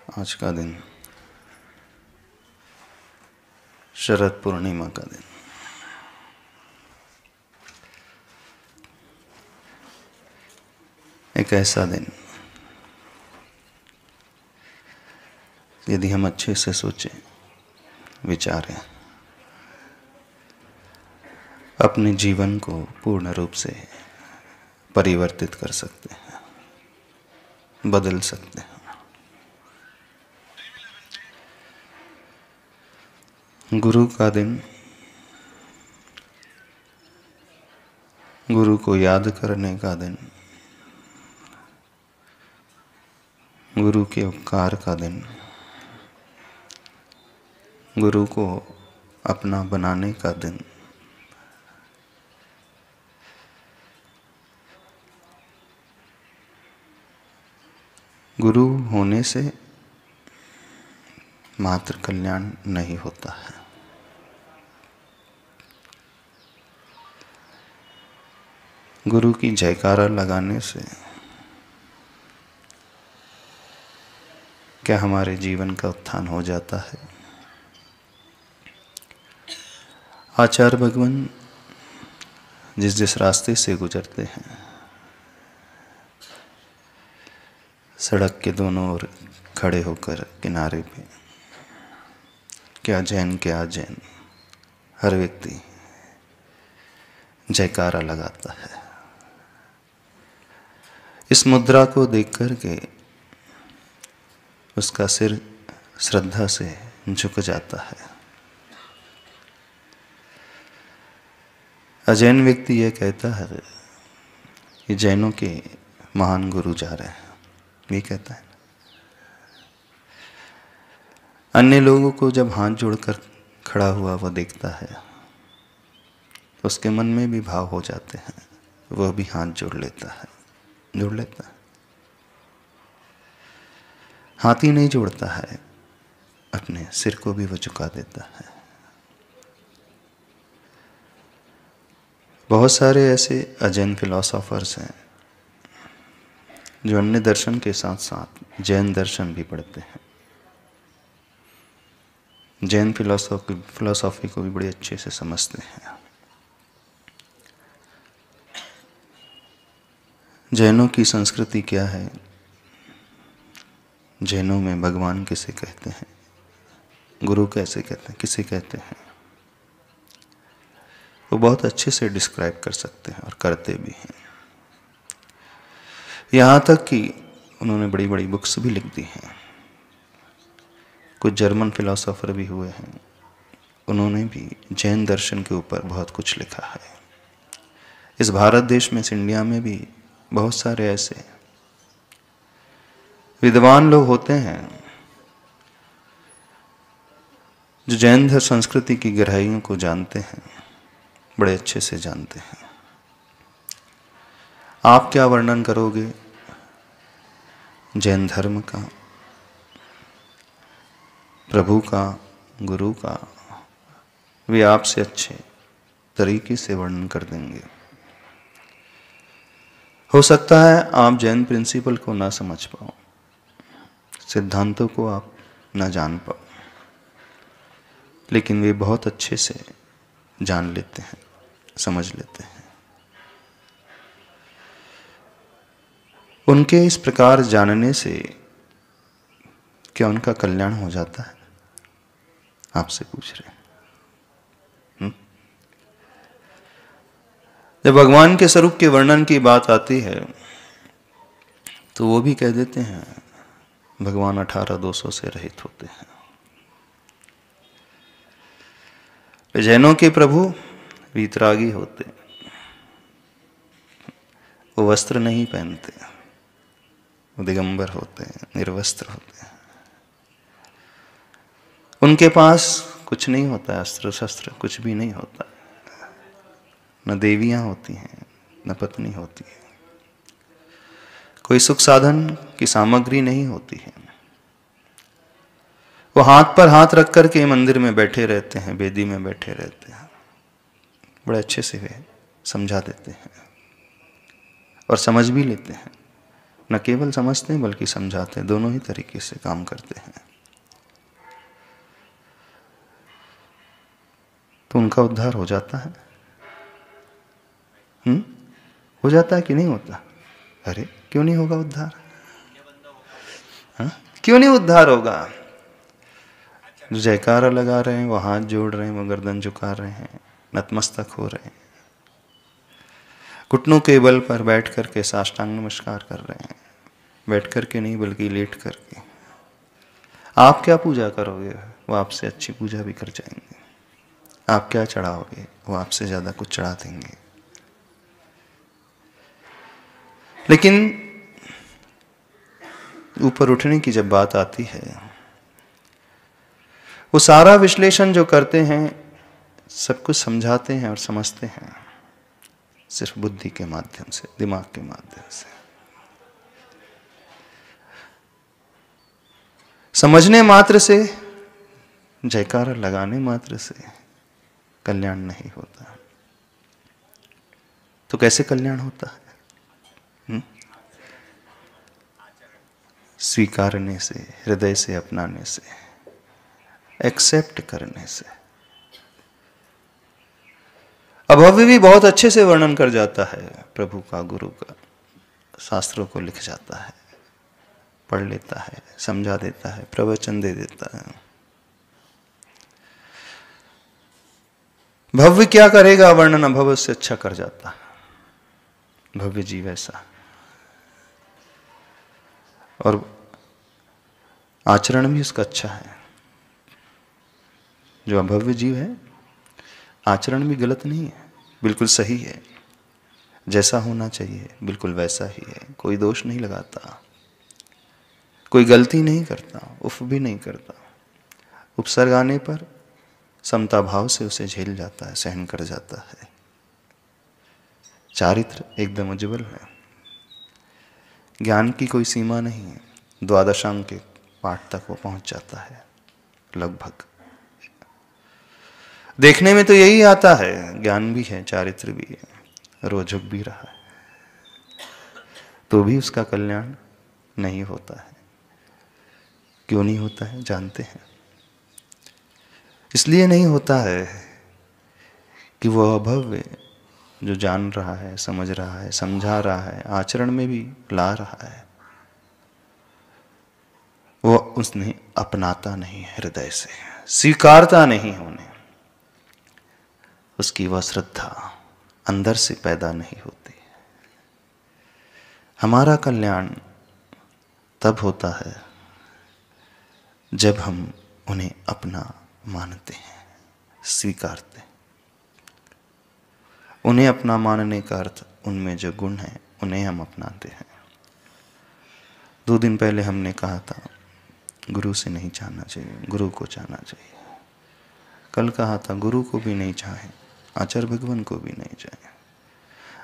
आज का दिन शरद पूर्णिमा का दिन। एक ऐसा दिन यदि हम अच्छे से सोचें, विचारें, अपने जीवन को पूर्ण रूप से परिवर्तित कर सकते हैं, बदल सकते हैं। गुरु का दिन, गुरु को याद करने का दिन, गुरु के उपकार का दिन, गुरु को अपना बनाने का दिन। गुरु होने से मात्र कल्याण नहीं होता है, गुरु की जयकारा लगाने से क्या हमारे जीवन का उत्थान हो जाता है? आचार्य भगवान जिस रास्ते से गुजरते हैं, सड़क के दोनों ओर खड़े होकर किनारे पे, क्या जैन क्या अजैन, हर व्यक्ति जयकारा लगाता है। इस मुद्रा को देख कर के उसका सिर श्रद्धा से झुक जाता है। अजैन व्यक्ति यह कहता है कि जैनों के महान गुरु जा रहे हैं, ये कहता है। अन्य लोगों को जब हाथ जोड़कर खड़ा हुआ वह देखता है, उसके मन में भी भाव हो जाते हैं, वह भी हाथ जोड़ लेता है। हाथ ही नहीं जोड़ता है, अपने सिर को भी वह झुका देता है। बहुत सारे ऐसे अजैन फिलोसोफर्स हैं जो अन्य दर्शन के साथ साथ जैन दर्शन भी पढ़ते हैं, जैन फिलोसॉफी को भी बड़े अच्छे से समझते हैं। जैनों की संस्कृति क्या है, जैनों में भगवान किसे कहते हैं, गुरु कैसे कहते हैं, किसे कहते हैं, वो बहुत अच्छे से डिस्क्राइब कर सकते हैं और करते भी हैं। यहाँ तक कि उन्होंने बड़ी बड़ी बुक्स भी लिख दी हैं। कुछ जर्मन फिलोसोफर भी हुए हैं, उन्होंने भी जैन दर्शन के ऊपर बहुत कुछ लिखा है। इस भारत देश में, इस इंडिया में भी बहुत सारे ऐसे विद्वान लोग होते हैं जो जैन धर्म संस्कृति की गहराइयों को जानते हैं, बड़े अच्छे से जानते हैं। आप क्या वर्णन करोगे जैन धर्म का, प्रभु का, गुरु का, वे आपसे अच्छे तरीके से वर्णन कर देंगे। हो सकता है आप जैन प्रिंसिपल को ना समझ पाओ, सिद्धांतों को आप ना जान पाओ, लेकिन वे बहुत अच्छे से जान लेते हैं, समझ लेते हैं। उनके इस प्रकार जानने से क्या उनका कल्याण हो जाता है? आपसे पूछ रहे हैं। जब भगवान के स्वरूप के वर्णन की बात आती है तो वो भी कह देते हैं भगवान 18 दोषों से रहित होते हैं। जैनों के प्रभु वीतरागी होते, वो वस्त्र नहीं पहनते, वो दिगंबर होते हैं, निर्वस्त्र होते हैं। उनके पास कुछ नहीं होता है, अस्त्र शस्त्र कुछ भी नहीं होता, न देवियां होती हैं, न पत्नी होती है, कोई सुख साधन की सामग्री नहीं होती है। वो हाथ पर हाथ रख कर के मंदिर में बैठे रहते हैं, वेदी में बैठे रहते हैं। बड़े अच्छे से वे समझा देते हैं और समझ भी लेते हैं। न केवल समझते हैं बल्कि समझाते हैं, दोनों ही तरीके से काम करते हैं। तो उनका उद्धार हो जाता है। हो जाता है कि नहीं होता? अरे क्यों नहीं होगा उद्धार? हाँ? क्यों नहीं उद्धार होगा? जो जयकारा लगा रहे हैं, वो हाथ जोड़ रहे हैं, वो गर्दन झुका रहे हैं, नतमस्तक हो रहे हैं, घुटनों के बल पर बैठ करके साष्टांग नमस्कार कर रहे हैं, बैठ करके नहीं बल्कि लेट करके। आप क्या पूजा करोगे, वो आपसे अच्छी पूजा भी कर जाएंगे। आप क्या चढ़ाओगे, वो आपसे ज्यादा कुछ चढ़ा देंगे। लेकिन ऊपर उठने की जब बात आती है, वो सारा विश्लेषण जो करते हैं, सब कुछ समझाते हैं और समझते हैं सिर्फ बुद्धि के माध्यम से, दिमाग के माध्यम से। समझने मात्र से, जयकारा लगाने मात्र से कल्याण नहीं होता। तो कैसे कल्याण होता है? स्वीकारने से, हृदय से अपनाने से, एक्सेप्ट करने से। अभव्य भी बहुत अच्छे से वर्णन कर जाता है प्रभु का, गुरु का, शास्त्रों को लिख जाता है, पढ़ लेता है, समझा देता है, प्रवचन दे देता है। भव्य क्या करेगा वर्णन, अभव्य से अच्छा कर जाता है। भव्य जीव ऐसा, और आचरण भी उसका अच्छा है। जो अभव्य जीव है, आचरण भी गलत नहीं है, बिल्कुल सही है। जैसा होना चाहिए बिल्कुल वैसा ही है, कोई दोष नहीं लगाता, कोई गलती नहीं करता, उफ भी नहीं करता। उपसर्ग आने पर समता भाव से उसे झेल जाता है, सहन कर जाता है। चारित्र एकदम उज्ज्वल है। ज्ञान की कोई सीमा नहीं है, द्वादशांग के पाठ तक वो पहुंच जाता है लगभग। देखने में तो यही आता है, ज्ञान भी है, चारित्र भी है, रोजक भी रहा है, तो भी उसका कल्याण नहीं होता है। क्यों नहीं होता है जानते हैं? इसलिए नहीं होता है कि वह अभव्य जो जान रहा है, समझ रहा है, समझा रहा है, आचरण में भी ला रहा है, वो उसने अपनाता नहीं है, हृदय से स्वीकारता नहीं होने। उसकी वह श्रद्धा अंदर से पैदा नहीं होती। हमारा कल्याण तब होता है जब हम उन्हें अपना मानते हैं, स्वीकारते हैं। उन्हें अपना मानने का अर्थ उनमें जो गुण है उन्हें हम अपनाते हैं। 2 दिन पहले हमने कहा था गुरु से नहीं चाहना चाहिए, गुरु को चाहना चाहिए। कल कहा था गुरु को भी नहीं चाहे, आचार्य भगवान को भी नहीं चाहे,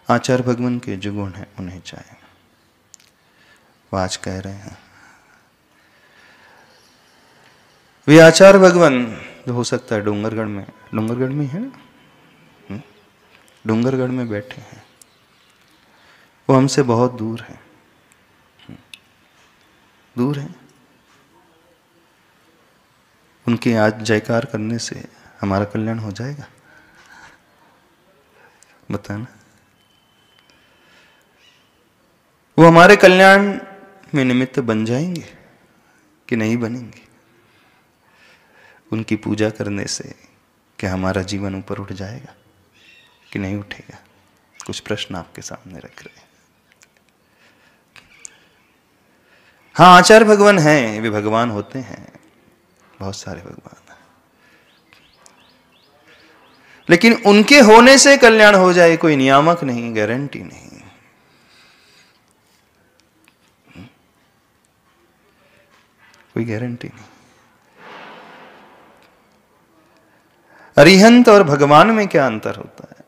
आचार्य भगवान के जो गुण हैं उन्हें चाहे। वो आज कह रहे हैं वे आचार्य भगवान जो हो सकता है डोंगरगढ़ में है ना, डोंगरगढ़ में बैठे हैं, वो हमसे बहुत दूर है, दूर है। उनके आज जयकार करने से हमारा कल्याण हो जाएगा? बताना। वो हमारे कल्याण में निमित्त बन जाएंगे कि नहीं बनेंगे? उनकी पूजा करने से क्या हमारा जीवन ऊपर उठ जाएगा कि नहीं उठेगा? कुछ प्रश्न आपके सामने रख रहे हैं। हाँ, आचार्य भगवान हैं, वे भगवान होते हैं, बहुत सारे भगवान, लेकिन उनके होने से कल्याण हो जाए कोई नियामक नहीं, गारंटी नहीं। कोई गारंटी नहीं। अरिहंत और भगवान में क्या अंतर होता है?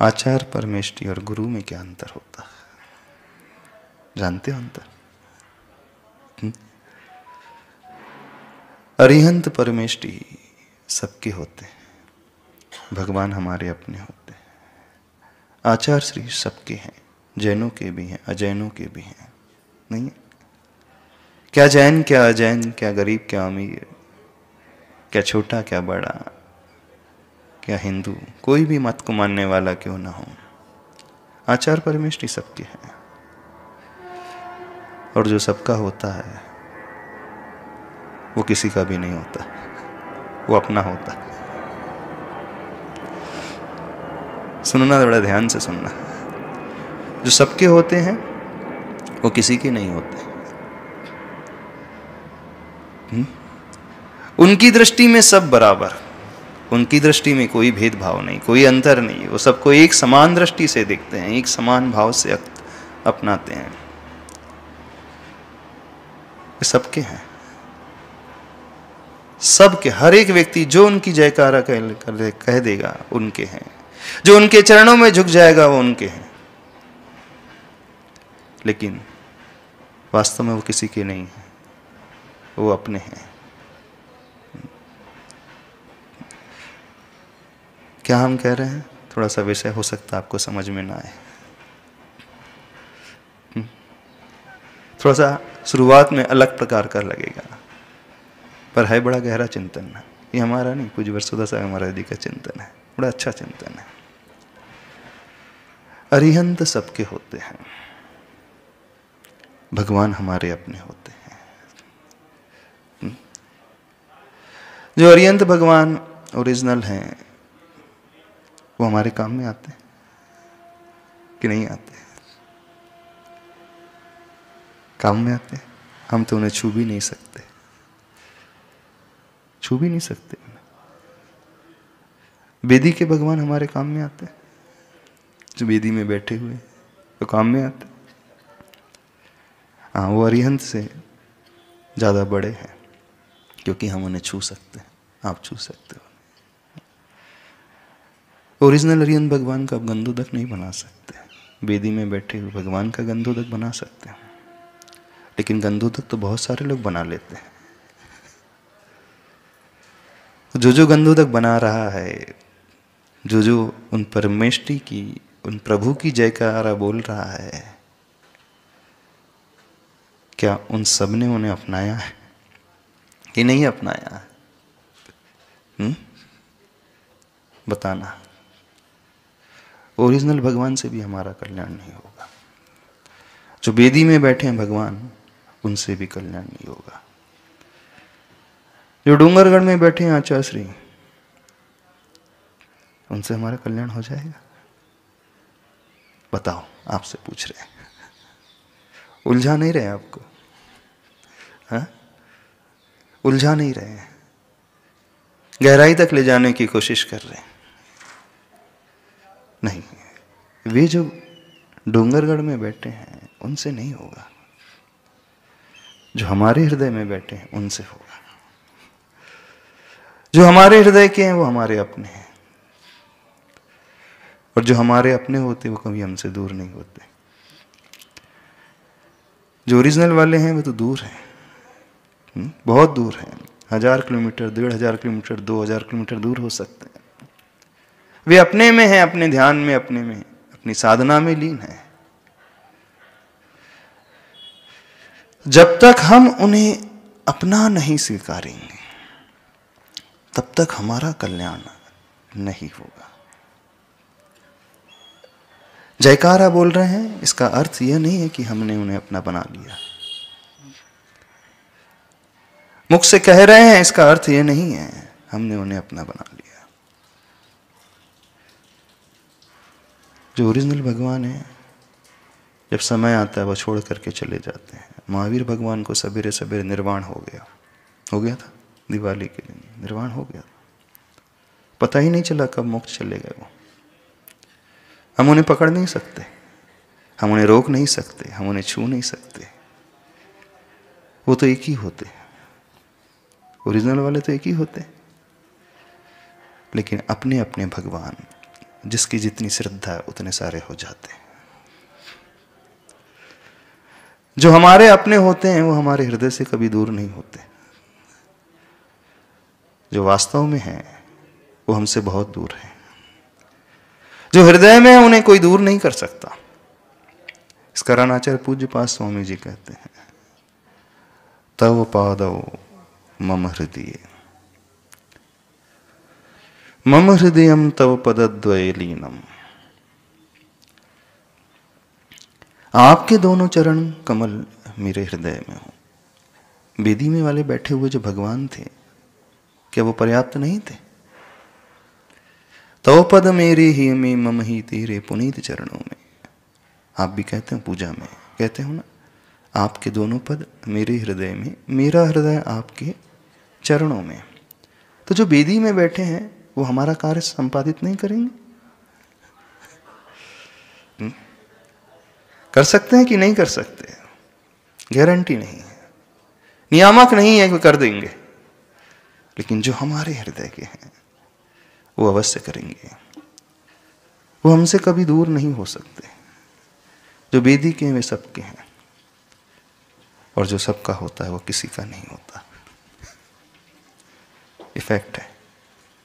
आचार्य परमेष्टि और गुरु में क्या अंतर होता है? जानते हो अंतर? अरिहंत परमेष्टि सबके होते हैं, भगवान हमारे अपने होते हैं। आचार श्री सबके हैं, जैनों के भी हैं, अजैनों के भी हैं, नहीं है? क्या जैन क्या अजैन, क्या गरीब क्या अमीर, क्या छोटा क्या बड़ा, क्या हिंदू, कोई भी मत को मानने वाला क्यों ना हो, आचार परमेष्टि सबके हैं। और जो सबका होता है वो किसी का भी नहीं होता, वो अपना होता है। सुनना, बड़ा ध्यान से सुनना। जो सबके होते हैं वो किसी के नहीं होते। उनकी दृष्टि में सब बराबर, उनकी दृष्टि में कोई भेदभाव नहीं, कोई अंतर नहीं। वो सबको एक समान दृष्टि से देखते हैं, एक समान भाव से अपनाते हैं। ये सबके हैं, सबके, हर एक व्यक्ति जो उनकी जयकारा कह देगा उनके हैं, जो उनके चरणों में झुक जाएगा वो उनके हैं। लेकिन वास्तव में वो किसी के नहीं है, वो अपने हैं। क्या हम कह रहे हैं? थोड़ा सा विषय हो सकता है आपको समझ में ना आए। थोड़ा सा शुरुआत में अलग प्रकार का लगेगा, पर है बड़ा गहरा चिंतन है। ये हमारा नहीं, पूज्य वरसुदा साहब महाराज जी का चिंतन है, बड़ा अच्छा चिंतन है। अरिहंत सबके होते हैं, भगवान हमारे अपने होते हैं। जो अरिहंत भगवान ओरिजिनल हैं वो हमारे काम में आते हैं कि नहीं आते? काम में आते हैं। हम तो उन्हें छू भी नहीं सकते, छू भी नहीं सकते। वेदी के भगवान हमारे काम में आते हैं, जो वेदी में बैठे हुए तो काम में आते। हाँ, वो अरिहंत से ज़्यादा बड़े हैं क्योंकि हम उन्हें छू सकते हैं, आप छू सकते हो। ओरिजिनल अरिहंत भगवान का आप गंधोदक नहीं बना सकते, वेदी में बैठे हुए भगवान का गंधोदक बना सकते हैं, लेकिन गंधोदक तो बहुत सारे लोग बना लेते हैं। जो गंधोदक बना रहा है, जो उन परमेष्टि की, उन प्रभु की जयकारा बोल रहा है, क्या उन सब ने उन्हें अपनाया है कि नहीं अपनाया? बताना। ओरिजिनल भगवान से भी हमारा कल्याण नहीं होगा। जो वेदी में बैठे हैं भगवान, उनसे भी कल्याण नहीं होगा। जो डूंगरगढ़ में बैठे हैं आचार्य श्री, उनसे हमारा कल्याण हो जाएगा? बताओ, आपसे पूछ रहे हैं। उलझा नहीं रहे आपको? हाँ, उलझा नहीं रहे हैं, गहराई तक ले जाने की कोशिश कर रहे हैं। नहीं, वे जो डूंगरगढ़ में बैठे हैं उनसे नहीं होगा, जो हमारे हृदय में बैठे हैं उनसे होगा। जो हमारे हृदय के हैं वो हमारे अपने हैं, और जो हमारे अपने होते वो कभी हमसे दूर नहीं होते। जो ओरिजिनल वाले हैं वो तो दूर हैं, बहुत दूर हैं, 1000 किलोमीटर, 1500 किलोमीटर, 2000 किलोमीटर दूर हो सकते हैं। वे अपने में हैं, अपने ध्यान में, अपने में, अपनी साधना में लीन है। जब तक हम उन्हें अपना नहीं स्वीकारेंगे तब तक हमारा कल्याण नहीं होगा। जयकारा बोल रहे हैं, इसका अर्थ यह नहीं है कि हमने उन्हें अपना बना लिया। मुख से कह रहे हैं, इसका अर्थ यह नहीं है हमने उन्हें अपना बना लिया। जो ओरिजिनल भगवान है, जब समय आता है वो छोड़ करके चले जाते हैं। महावीर भगवान को सवेरे सवेरे निर्वाण हो गया था, दिवाली के दिन निर्वाण हो गया था, पता ही नहीं चला कब मोक्ष चले गए वो। हम उन्हें पकड़ नहीं सकते, हम उन्हें रोक नहीं सकते, हम उन्हें छू नहीं सकते। वो तो एक ही होते, ओरिजिनल वाले तो एक ही होते। लेकिन अपने अपने भगवान, जिसकी जितनी श्रद्धा है उतने सारे हो जाते हैं। जो हमारे अपने होते हैं वो हमारे हृदय से कभी दूर नहीं होते। जो वास्तव में है वो हमसे बहुत दूर है। जो हृदय में है उन्हें कोई दूर नहीं कर सकता। इसका रानाचार्य पूज्यपाद स्वामी जी कहते हैं, तव पादौ मम हृदय, मम हृदयम तव पदद्वये लीनम। आपके दोनों चरण कमल मेरे हृदय में हो। बेदी में वाले बैठे हुए जो भगवान थे, क्या वो पर्याप्त नहीं थे? तव पद मेरे ही में मम ही तेरे पुनीत चरणों में। आप भी कहते हैं पूजा में, कहते हो ना, आपके दोनों पद मेरे हृदय में, मेरा हृदय आपके चरणों में। तो जो बेदी में बैठे हैं वो हमारा कार्य संपादित नहीं करेंगे? कर सकते हैं कि नहीं कर सकते? गारंटी नहीं है, नियामक नहीं है कि कर देंगे, लेकिन जो हमारे हृदय के हैं वो अवश्य करेंगे। वो हमसे कभी दूर नहीं हो सकते। जो बेदी के हैं वे सबके हैं, और जो सबका होता है वो किसी का नहीं होता। इफेक्ट है,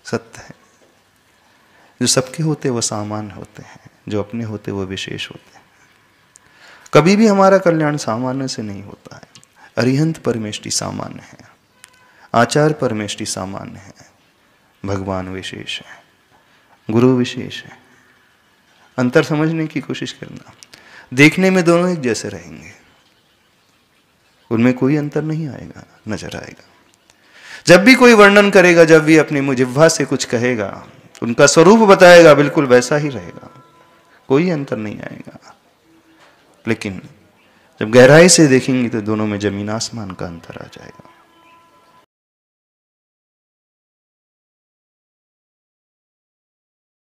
सत्य है। जो सबके होते वो सामान्य होते हैं, जो अपने होते वो विशेष होते हैं। कभी भी हमारा कल्याण सामान्य से नहीं होता है। अरिहंत परमेष्टि सामान्य है, आचार्य परमेष्टि सामान्य है, भगवान विशेष है, गुरु विशेष है। अंतर समझने की कोशिश करना। देखने में दोनों एक जैसे रहेंगे, उनमें कोई अंतर नहीं आएगा, नजर आएगा। जब भी कोई वर्णन करेगा, जब भी अपनी जिह्वा से कुछ कहेगा, उनका स्वरूप बताएगा, बिल्कुल वैसा ही रहेगा, कोई अंतर नहीं आएगा। लेकिन जब गहराई से देखेंगे तो दोनों में जमीन आसमान का अंतर आ जाएगा।